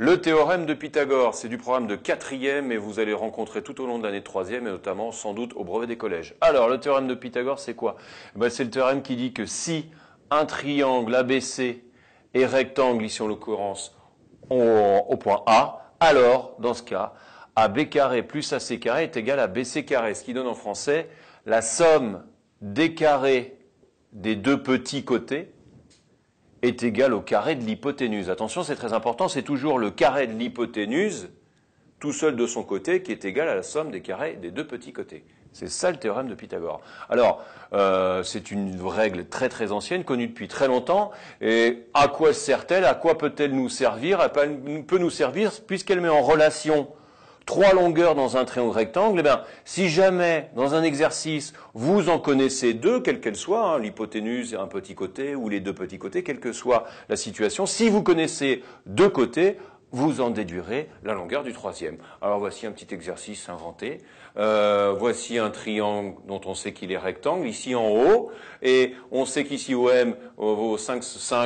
Le théorème de Pythagore, c'est du programme de 4e et vous allez rencontrer tout au long de l'année de 3e et notamment sans doute au brevet des collèges. Alors, le théorème de Pythagore, c'est quoi? C'est le théorème qui dit que si un triangle ABC est rectangle, ici en l'occurrence au point A, alors, dans ce cas, AB carré plus AC carré est égal à BC carré, ce qui donne en français la somme des carrés des deux petits côtés est égal au carré de l'hypoténuse. Attention, c'est très important, c'est toujours le carré de l'hypoténuse, tout seul de son côté, qui est égal à la somme des carrés des deux petits côtés. C'est ça le théorème de Pythagore. Alors, c'est une règle très très ancienne, connue depuis très longtemps. Et à quoi sert-elle? À quoi peut-elle nous servir? Elle peut nous servir puisqu'elle met en relation trois longueurs dans un triangle rectangle. Eh bien, si jamais, dans un exercice, vous en connaissez deux, quelle qu'elle soit, l'hypoténuse et un petit côté, ou les deux petits côtés, quelle que soit la situation, si vous connaissez deux côtés, vous en déduirez la longueur du troisième. Alors voici un petit exercice inventé. Voici un triangle dont on sait qu'il est rectangle, ici en haut, et on sait qu'ici OM vaut 5,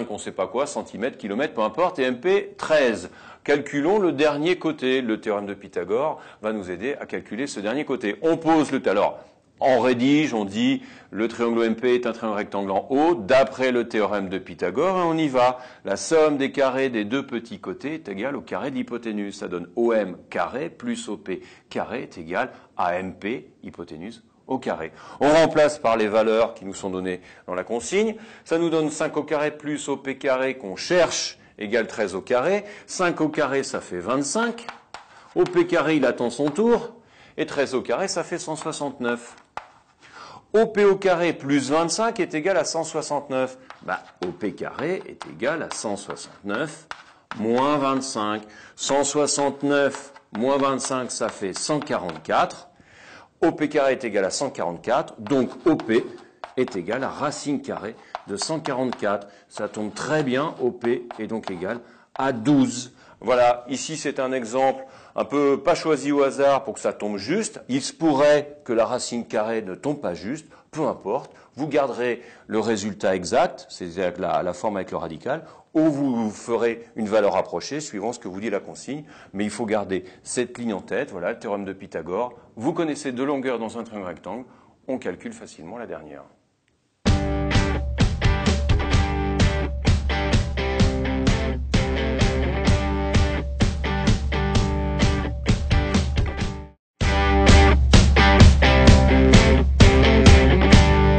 on ne sait pas quoi, centimètres, kilomètres, peu importe, et MP 13. Calculons le dernier côté. Le théorème de Pythagore va nous aider à calculer ce dernier côté. On pose le... Alors, on rédige, on dit le triangle OMP est un triangle rectangle en haut, d'après le théorème de Pythagore, et on y va. La somme des carrés des deux petits côtés est égale au carré de l'hypoténuse. Ça donne OM carré plus OP carré est égal à MP, hypoténuse, au carré. On remplace par les valeurs qui nous sont données dans la consigne. Ça nous donne 5 au carré plus OP carré qu'on cherche égale 13 au carré. 5 au carré, ça fait 25. OP carré, il attend son tour. Et 13 au carré, ça fait 169. OP au carré plus 25 est égal à 169. OP carré est égal à 169 moins 25. 169 moins 25, ça fait 144. OP carré est égal à 144. Donc OP est égal à racine carrée de 144. Ça tombe très bien. OP est donc égal à 12. Voilà, ici c'est un exemple un peu pas choisi au hasard pour que ça tombe juste. Il se pourrait que la racine carrée ne tombe pas juste, peu importe. Vous garderez le résultat exact, c'est-à-dire la forme avec le radical, ou vous ferez une valeur approchée suivant ce que vous dit la consigne. Mais il faut garder cette ligne en tête. Voilà, le théorème de Pythagore. Vous connaissez deux longueurs dans un triangle rectangle, on calcule facilement la dernière.